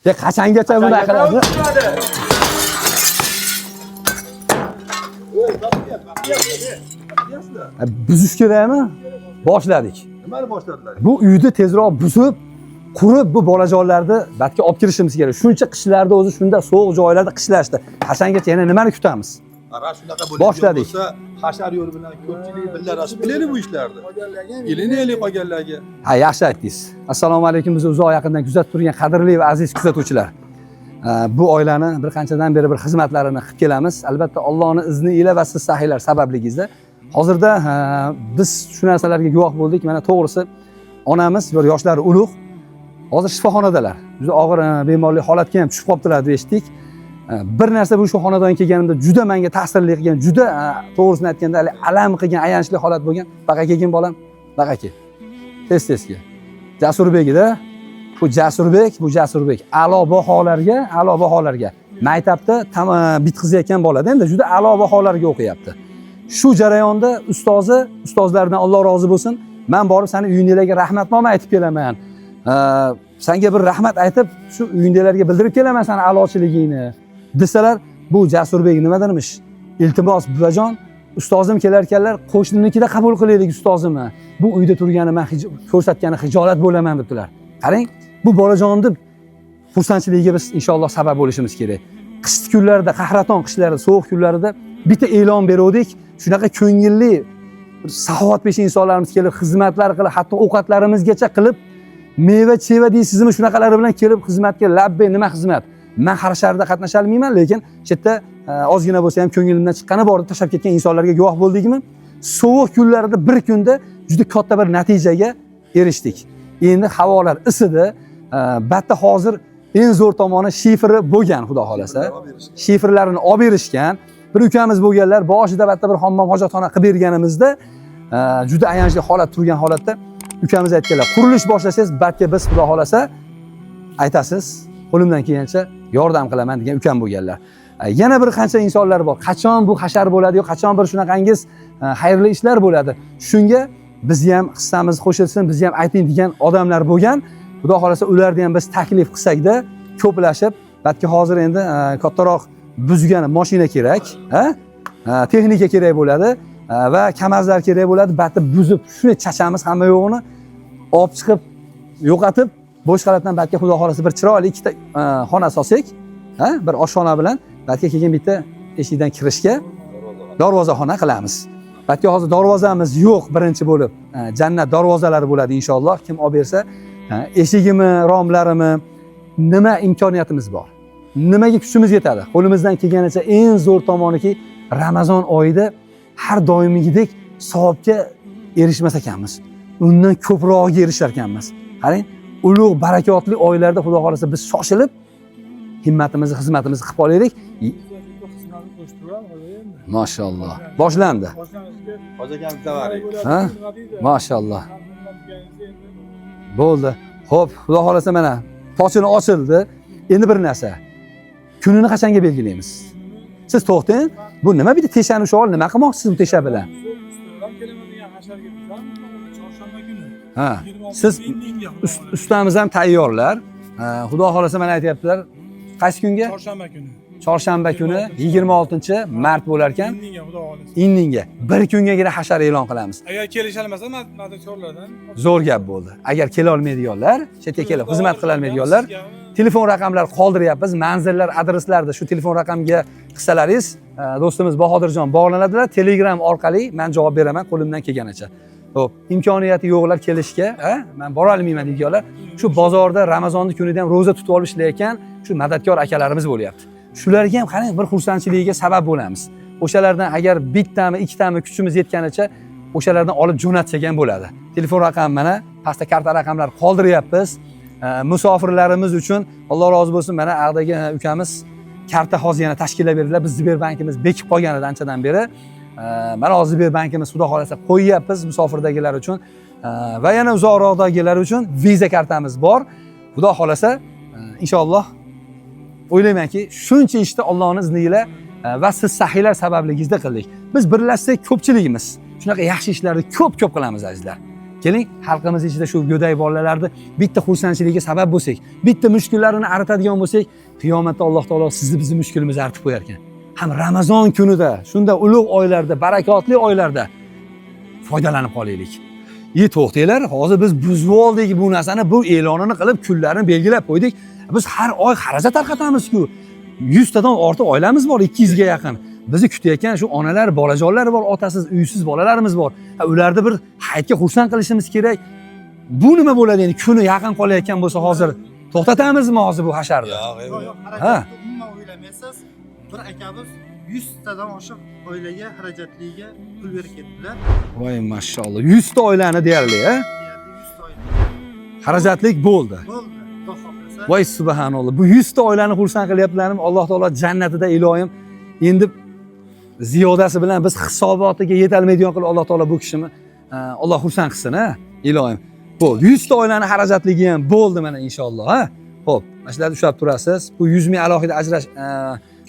Qachongacha bunaqa qiladi? Buzish kerakmi? Boshladik. Nimani boshladilar? Bu uyni tezroq buzib, qurib bu bolajonlarni batga olib kirishimiz kerak. Shuncha qishlarda o'zi shunda sovuq joylarda qishlashdi. Qachongacha yana nimani kutamiz? Ara shunaqa Boshladik. bo'lsa, hashar yo'li bilan ko'pchilik birlashib biladi bu ishlarni. Ilinaylik qolganlarga. Ha, yaxshi aytdingiz. Assalomu alaykum, bizni uzoq yaqindan kuzatib turgan qadrli va aziz kuzatuvchilar. Bu oilani bir qanchadan beri bir xizmatlarini qilib kelamiz. Albatta Allohning izni ila va siz sahiylar sababligingizda. Hozirda biz shu narsalarga guvoh bo'ldik. Mana to'g'risi onamiz bir yoshlari ulug'. Hozir shifoxonadalar. Juda og'ir bemorlik holatga ham tushib qolibdilar deb eshitdik. Bir narsa bu shu xonadonga kelganimda juda menga ta'sirli qilgan, juda to'g'risini aytganda alam qilgan, ayanchli holat bo'lgan. Baqa kelgin bolam, baqa kel. Tez-tezga. Jasurbekda. Bu Jasurbek a'lo baholarga maktabda bitkazayotgan bo'ladi. Endi juda a'lo baholarga o'qiyapti. Shu jarayonda ustozlardan Alloh rozi bo'lsin, men borib seni uyingdalarga rahmatnoma aytib kelaman. Senga bir rahmat aytib, shu uyingdalarga bildirib kelaman seni a'lochiligingni. Desalar, bu Jasurbek nima dermish? Iltimos buvajon, ustozim kelar ekanlar, qo'shninikida qabul qilaylik ustozimni. Bu uyda turgani men ko'rsatgani xijolat bo'laman debdilar. Qarang, bu bolajonni xursandchiligiga biz inshaalloh sabab bo'lishimiz kerak. Qish kunlarida, qahraton qishlarda, sovuq kunlarida bitta e'lon berdik. Shunaqa ko'ngilli, saxovatpesh insonlarimiz kelib xizmatlar qilib, hatto ovqatlarimizgacha qilib, meva-cheva deysizmi, shunaqalari bilan kelib xizmatga labbay nima xizmat. Men har sharda qatnasha olmayman, lekin shu yerda ozgina bo'lsa ham ko'nglimdan chiqqani bor deb tashlab ketgan insonlarga guvoh bo'ldikmi? Sovuq kunlarda bir kunda juda katta bir natijaga erishdik. Endi havolar isidi, batta hozir eng zo'r tomoni shifri bo'lgan, xudo xolasa. Shifrlarini olib berishgan. Bir ukamiz bo'lganlar, boshida batta bir hammom hojatxona qilib berganimizda juda ayanchli holat turgan holatda ukamiz aytganlar, qurilish boshlasangiz, batga biz xudo xolasa aytasiz, qo'limdan kelgancha yordam qilaman degan ukam bo'lganlar. Yana bir qancha insonlar bor. Qachon bu hashar bo'ladi yo qachon bir shunaqangiz xayrli ishlar bo'ladi. Shunga biz ham hissamiz qo'shilsin, biz ham ayting degan odamlar bo'lgan. Xudo xolasa ularni ham biz taklif qilsak-da, ko'plashib, balki hozir endi kattaroq buzgan mashina kerak, texnika kerak bo'ladi va kamazlar kerak bo'ladi. Batni buzib, shuni chachamiz hamma yo'g'ini olib chiqib, yo'qotib, bo'sh qalatdan balki xudo xolasa bir chiroyli ikkita xona solsak, bir oshxona bilan balki kelgan bitta eshikdan kirishga darvozaxona qilamiz. Balki hozir darvozamiz yo'q birinchi bo'lib, jannat darvozalari bo'ladi inshaalloh. Kim olib bersa, eshigimi, romlarimi, nima imkoniyatimiz bor. Nimaga kuchimiz yetadi? Qo'limizdan kelganicha eng zo'r tomoniki Ramazon oyida har doimgidek savobga erishmas ekanmiz. Undan ko'proq erishar ekanmiz. Qarang, ulug' barakotli oylarda xudo xolasa biz shoshilib himmatimizni, xizmatimizni qilib olaylik. Mashalloh. Boshlandi. Hozir davari. Ha? Mashalloh. Bo'ldi. Xo'p, xudo xolasa mana pochini ochildi. Endi bir narsa. Kunini qachonga belgilaymiz? Siz to'xtang. Bu nima bitta teshani shu nima qilmoqchisiz bu tesha bilan? Ha. Siz ustamiz ham tayyorlar. Xudo xolasa mana aytayaptilar. Qaysi kunga? Chorshanba kuni 26-mart bo'lar ekan. Indinga bir kungagina hashar e'lon qilamiz. Agar kelisha olmasa, madadkorlardan zo'r gap bo'ldi. Agar kela olmaydiganlar, chetga kelib xizmat qila olmaydiganlar, telefon raqamlar qoldiryapmiz. Manzillar, adreslarda shu telefon raqamga qilsalaringiz, do'stimiz Bahodirjon bog'lanadilar. Telegram orqali men javob beraman qo'limdan kelganicha. Xo'p, imkoniyati yo'qlar kelishga, men bora olmayman deydiganlar, shu bozorda Ramazonning kunida ham roza tutib olishlayotgan shu madadkor akalarimiz bo'lyapti. Shularga ham qarang, bir xursandchiligiga sabab bo'lamiz. O'shalardan agar bittami, ikkitami kuchimiz yetganicha o'shalardan olib jo'natsak ham bo'ladi. Telefon raqami mana, pastda karta raqamlar qoldiryapmiz. Musofirlarimiz uchun Alloh rozi bo'lsin, mana ardagi ukamiz karta hozir yana tashkillab berdilar. Biz Sberbankimiz bekib qolgan edi anchadan beri. Mana hozir Sberbankimiz xudo xolasa qo'yyapmiz musofirdagilar uchun va yana uzoqroqdagilar uchun viza kartamiz bor. Xudo xolasa inshaalloh o'ylaymanki, shuncha ishni Allohning izniga va siz sahiylar sababligingizda qildik. Biz birlashsak ko'pchiligimiz shunaqa yaxshi ishlarni ko'p qilamiz azizlar. Keling, xalqimiz ichida shu go'dak bolalarni bitta xursandchiligiga sabab bo'lsak, bitta mushkullarini aritadigan bo'lsak, qiyomatda Alloh taolo sizni bizning mushkulimizni artib qo'yar ekan. Ham Ramazon kunida, shunda ulug' oylarda, barakotli oylarda foydalanib qolaylik. To'xtanglar, hozir biz buzib oldik bu narsani, bu e'lonini qilib, kunlarini belgilab qo'ydik. Biz har oy xarajat tarqatamiz-ku. 100 tadan ortiq oilamiz bor, 200 ga yaqin. Bizni kutayotgan shu onalar, bolajonlar bor, otasiz, uysiz bolalarimiz bor. Ularni bir hayitga xursand qilishimiz kerak. Bu nima bo'ladi endi? Kuni yaqin qolayotgan bo'lsa hozir to'xtatamizmi hozir bu hasharni? Yo'q, Ha. Umuman o'ylamaysiz, bir akamiz 100 tadan oshiq oilaga xarajatliga pul berib ketdilar. Voy mashalloh. 100 ta oilani deyarli, ha? Deyarli 100 ta oila. Xarajatlik bo'ldi. Bo'ldi. Xudo xohlasa. Voy subhanalloh. Bu 100 ta oilani xursand qilyaptilarmi? Alloh taolo jannatida iloyim. Endi ziyodasi bilan biz hisobotiga yetolmaydigan qilib Alloh taolo bu kishini Alloh xursand qilsin, ha? Iloyim. Bo'ldi. 100 ta oilani xarajatligi ham bo'ldi mana inshaalloh, ha? Xo'p, mana shularni ushlab turasiz. Bu 100 ming alohida ajrash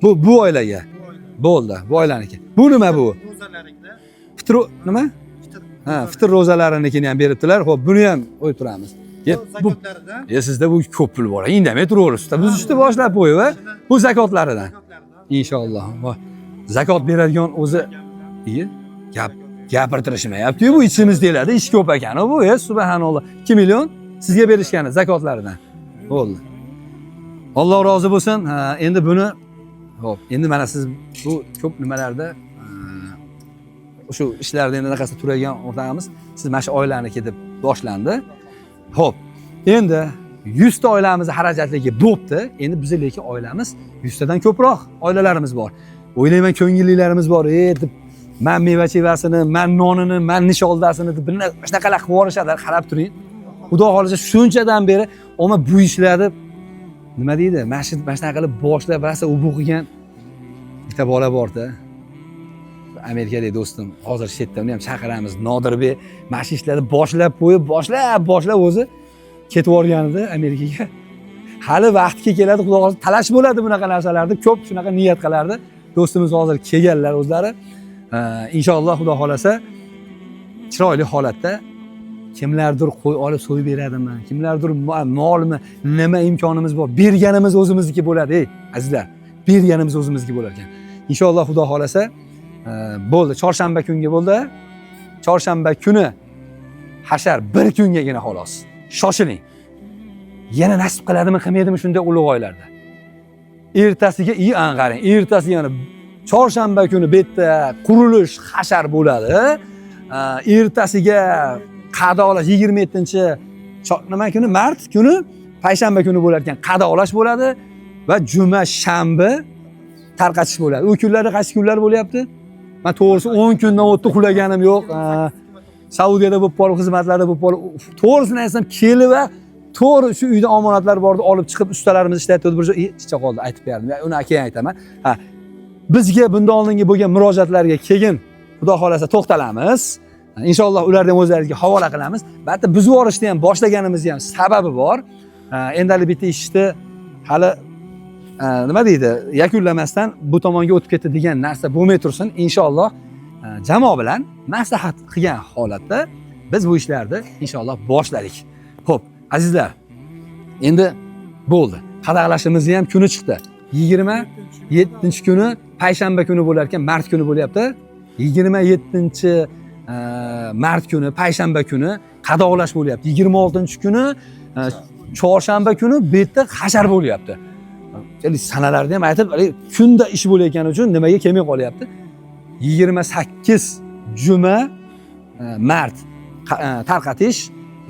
bu oilaga. Bo'ldi, bu oilaniki. Bu nima bu? Ro'zalarida Fitr nima? Ha, fitr ro'zalariniki ham beribdilar. Xo'p, buni ham qo'yib turamiz. Bu zakotlaridan sizda bu ko'p pul bor. Indamay turaverasiz. Biz ishni boshlab qo'yib, ha? Bu zakotlaridan. Inshaalloh. Voy. Zakot beradigan o'zi gapirtirishmayapti-yu, bu ichimizdalarda ish ko'p ekan bu, subhanalloh. 2 million sizga berishgan zakotlaridan. Bo'ldi. Alloh rozi bo'lsin. Endi buni xo'p, endi mana siz bu ko'p nimalarda shu ishlarda endi qanaqasi turadigan o'rtog'imiz, siz mana shu oilaniki deb boshlandi. Xo'p, endi 100 ta oilamizni xarajatligi bo'pti. Endi bizning lekin oilamiz 100 tadan ko'proq oilalarimiz bor. O'ylayman ko'ngillilarimiz bor. Deb men meva chevasini, men nonini, men nisholdasini deb shunaqalar qilib yuborishadilar, qarab turing. Xudo xolisa shunchadan beri omma bu ishlarni nima deydi? Mana shunaqa qilib boshlab rasa u qilgan bitta bola bor-da. Amerikadagi do'stim, hozir chetda uni ham chaqiramiz. Nodirbek mana shu ishlarni boshlab qo'yib, boshlab o'zi ketib yuborganida Amerikaga. Hali vaqtga keladi, xudo xolisa talash bo'ladi bunaqa narsalarni, ko'p shunaqa niyat qilardi. Do'stimiz hozir kelganlar o'zlari. Inshaalloh xudo xolasa chiroyli holatda kimlardir qo'y olib so'yib beradimi, kimlardir molmi, nima imkonimiz bor, berganimiz o'zimizniki bo'ladi, azizlar. Berganimiz o'zimizniki bo'lar ekan. Inshaalloh xudo xolasa bo'ldi. Chorshanba kunga bo'ldi. Chorshanba kuni hashar bir kungagina xolos. Shoshiling. Yana nasib qiladimi, qilmaydimi shunday ulug' oylarda. Ertasiga qarang, ertasiga yana chorshanba kuni bu yerda qurilish hashar bo'ladi. Ertasiga qadolash 27-chi nima kuni? Mart kuni, payshanba kuni bo'lar ekan, qadolash bo'ladi va juma, shanba tarqatish bo'ladi. U kunlarda qaysi kunlar bo'lyapti? Men to'g'risi 10 kundan o'tdi uxlaganim yo'q. Saudiyada bo'lib qolib, xizmatlarda bo'lib qolib, to'g'risini aytsam, kelib va to'g'ri shu uyda omonatlar bordi, olib chiqib ustalarimiz ishlatdi, bir joy chicha qoldi, aytib berdim. Uni keyin aytaman. Bizga bundan oldingi bo'lgan murojaatlarga keyin Xudo xolasa to'xtalamiz. Inshaalloh ularni ham o'zlaringizga havola qilamiz. Albatta buzib yuborishni ham boshlaganimizga ham sababi bor. Endi hali bitta ishni hali nima deydi, yakunlamasdan bu tomonga o'tib ketdi degan narsa bo'lmay tursin. Inshaalloh jamoa bilan maslahat qilgan holatda biz bu ishlarni inshaalloh boshladik. Xo'p, azizlar. Endi bo'ldi. Qadag'lashimizni ham kuni chiqdi. 27-kuni payshanba kuni bo'lar ekan, mart kuni bo'lyapti. 27 mart kuni payshanba kuni qadog'lash bo'lyapti. 26-kuni chorshanba kuni bu yerda hashar bo'lyapti. Sanalarni ham aytib, kunda ish bo'layotgani uchun nimaga kelmay qolyapti. 28 juma mart tarqatish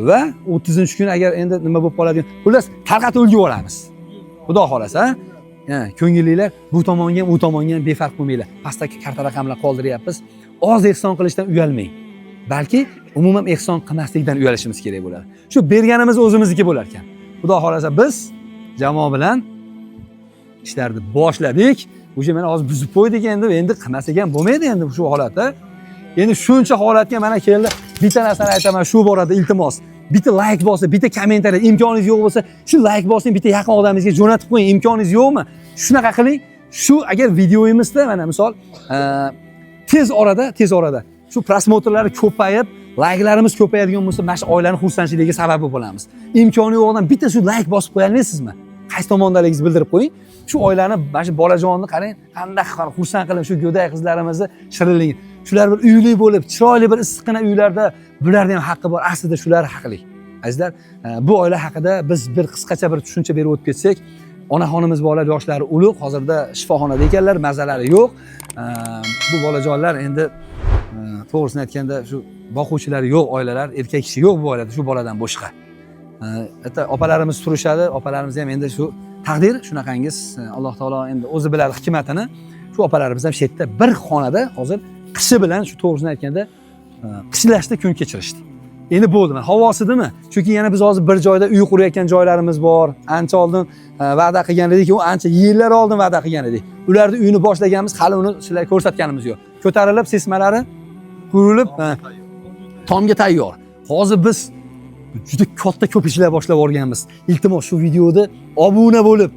va 30-kun agar endi nima bo'lib qoladi, xullas tarqatib ulgib olamiz. Xudo xolasa, ko'ngillilar bu tomonga ham, u tomonga ham befarq bo'lmanglar. Pastdagi karta raqamlar qoldiryapmiz. Oz ehson qilishdan uyalmang. Balki umuman ehson qilmaslikdan uyalishimiz kerak bo'ladi. Shu berganimiz o'zimizniki bo'lar ekan. Xudo xolasa biz jamoa bilan ishlarni boshladik. O'sha mana hozir buzib qo'ydik endi qilmasak ham bo'lmaydi endi shu holatda. Endi shuncha holatga mana keldi. Bitta narsani aytaman, shu borada iltimos. Bitta like bosib, bitta kommentariya, imkoningiz yo'q bo'lsa, shu like bosing, bitta yaqin odamingizga jo'natib qo'ying. Imkoningiz yo'qmi? Shunaqa qiling. Shu agar videoyimizda mana misol tez orada shu prosmotrlari ko'payib, Layklarimiz ko'payadigan bo'lsa, mana shu oilani xursandchiligiga sabab bo'lamiz. Imkoni yo'q odam bitta shu layk bosib qo'ya olasizmi? Qaysi tomondaligingizni bildirib qo'ying. Shu oilani, mana shu bolajonni qarang, qanday xursand qilib shu go'dak qizlarimizni shirinligi. Shular bir uyli bo'lib, chiroyli bir issiqqina uylarda bularning ham haqqi bor. Aslida shular haqli. Azizlar, bu oila haqida biz bir qisqacha bir tushuncha berib o'tib ketsak, onaxonimiz bolalar yoshlari ulug', hozirda shifoxonada ekanlar, mazalari yo'q. Bu bolajonlar endi to'g'risini aytganda shu boquvchilari yo'q oilalar, erkak kishi yo'q bu oilada shu boladan boshqa. Opalarimiz turishadi, opalarimiz ham endi shu taqdir shunaqangiz. Alloh taolo endi o'zi biladi hikmatini. Shu opalarimiz ham shu yerda bir xonada hozir qishi bilan shu to'g'risini aytganda qishlashda kun kechirishdi. Endi bo'ldimi? Havosidimi? Chunki yana biz hozir bir joyda uy qurayotgan joylarimiz bor. Ancha oldin va'da qilgan edik, u ancha yillar oldin va'da qilgan edik. Ularni uyini boshlaganmiz, hali uni sizlarga ko'rsatganimiz yo'q. Ko'tarilib, sesmalari qurilib, tomga tayyor. Hozir biz juda katta ko'p ishlar boshlab o'rganmiz. Iltimos shu videoni obuna bo'lib,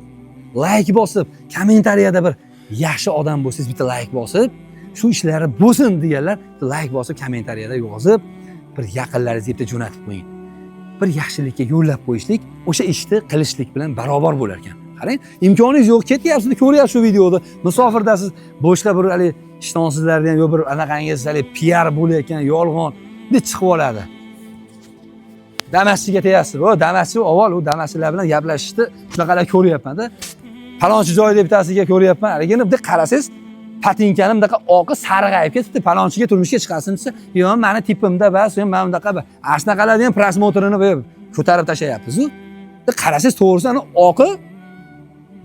layk bosib, kommentariyada bir yaxshi odam bo'lsangiz bitta layk bosib, shu ishlari bo'lsin deganlar layk bosib, kommentariyada yozib, bir yaqinlaringizni yerda jo'natib qo'ying. Bir yaxshilikka yo'llab qo'yishlik o'sha ishni qilishlik bilan barobar bo'lar ekan. Qarang, imkoningiz yo'q, ketyapsiz, ko'ryapsiz shu videoni. Musofirdasiz, boshqa bir hali ishtonsizlarni ham yo bir anaqangiz hali PR bo'layotgan yolg'on deb chiqib oladi. Damaschiga tegasiz. O damaschi avval u damaschilar bilan gaplashishni shunaqalar ko'ryapman-da. Palonchi joyda bittasiga ko'ryapman. Haligini bitta qarasangiz, patinkani bundaqa oqi sarg'ayib ketibdi. Palonchiga turmushga chiqasin desa, "Yo'q, meni tipimda bas, men bundaqa ashnaqalarni ham prosmotrini ko'tarib tashlayapsiz-ku." Qarasangiz to'g'risini oqi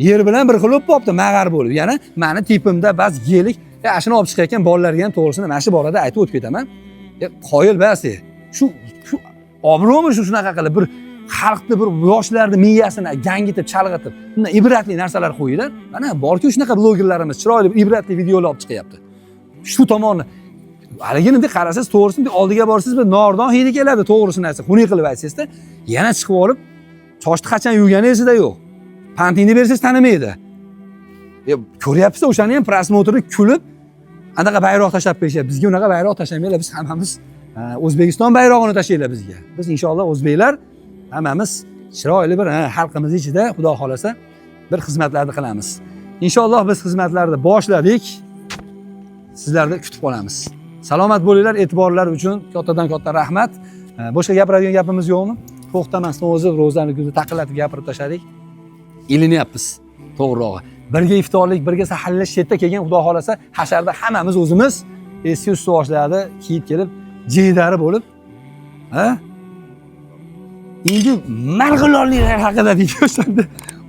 yer bilan bir xil bo'lib qolibdi, mag'ar bo'lib. Yana meni tipimda bas yelik, ashuni olib chiqayotgan bolalarga ham to'g'risini mana shu borada aytib o'tib ketaman. Qoyil bas. Shu obro'mi shunaqa qilib bir xalqni bir yoshlarni miyasini gangitib, chalg'itib, bunday ibratli narsalar qo'yinglar. Mana borki shunaqa blogerlarimiz chiroyli ibratli videolar olib chiqyapti. Shu tomonni haligini deb qarasangiz, to'g'risini oldiga borsangiz bir nordon hidi keladi, to'g'risini aytsa, xunuk qilib aytsangiz-da, yana chiqib olib, sochni qachon yuvgani esida yo'q. Pantingni bersangiz tanimaydi. Ko'ryapsiz, o'shani ham prosmotri kulib, anaqa bayroq tashab qo'yishyapti. Bizga unaqa bayroq tashamanglar, biz hammamiz O'zbekiston bayrog'ini tashlaylar bizga. Biz inshaalloh o'zbeklar hammamiz chiroyli bir xalqimiz ichida Xudo xolasa bir xizmatlarni qilamiz. Inshaalloh biz xizmatlarni boshladik. Sizlarni kutib qolamiz. Salomat bo'linglar, e'tiborlar uchun kattadan katta rahmat. Boshqa gapiradigan gapimiz yo'qmi? To'xtamasdan o'zi ro'zani ko'zi taqillatib gapirib tashladik. Ilinyapmiz, to'g'rirog'i. Birga iftorlik, birga saharlash yerda kelgan Xudo xolasa hasharda hammamiz o'zimiz eski usti boshlarni kiyib kelib jeydari bo'lib, endi marg'ilonliklar haqida deyishdi.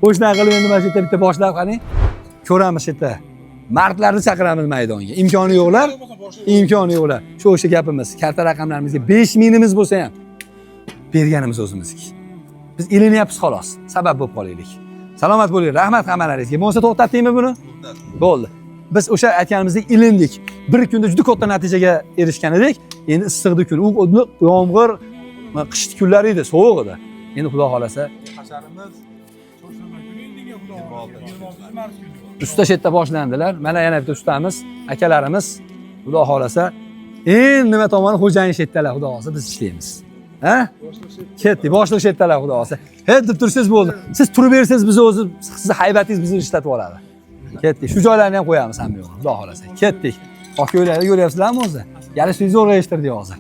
O'shdan qilib endi mana shu yerda bitta boshlab qarang. Ko'ramiz shu yerda. Mardlarni chaqiramiz maydonga. Imkoni yo'qlar, imkoni yo'qlar. Shu o'sha gapimiz. Karta raqamlarimizga 5 mingimiz bo'lsa ham berganimiz o'zimizki. Biz ilinyapmiz xolos. Sabab bo'lib qolaylik. Salomat bo'ling. Rahmat hammalaringizga. Bo'lsa to'xtatdingmi buni? Bo'ldi. Biz o'sha aytganimizdek ilindik. Bir kunda juda katta natijaga erishgan edik. Endi issiqdi kun. U yomg'ir, qish kunlari edi, sovuq edi. Endi Xudo xolasa hasharimiz chorshanba kuni indinga Xudo xolasa usta shetda boshlandilar. Mana yana bitta ustamiz, akalarimiz Xudo xolasa endi nima tomoni xo'jayin shetdalar Xudo xolasa biz ishlaymiz. Ha? Ketdi, boshliq shetdalar Xudo xolasa. Hep deb tursiz bo'ldi. Siz turib bersangiz biz o'zi sizni haybatingiz bizni ishlatib oladi. Ketdik. Shu joylarni ham qo'yamiz hamma yo'qni. Xudo xolasa. Ketdik. Oq yo'llarni ko'ryapsizlarmi o'zi? Yalishni zo'rg'a eshittirdik hozir.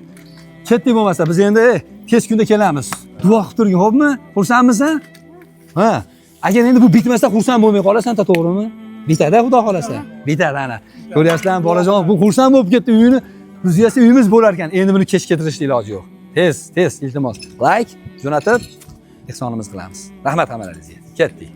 Ketdik bo'lmasa biz endi tez kunda kelamiz. Duo qilib turgin, xo'pmi? Xursandmisan? Ha. Agar endi bu bitmasa xursand bo'lmay qolasan, to'g'rimi? Bitadi Xudo xolasa. Bitadi ana. Ko'ryapsizlarmi, bolajon, bu xursand bo'lib ketdi uyini. Bizga uyimiz bo'lar ekan. Endi buni kech ketirishni iloji yo'q. Tez, iltimos. Like jo'natib ehsonimiz qilamiz. Rahmat hammalaringizga. Ketdik.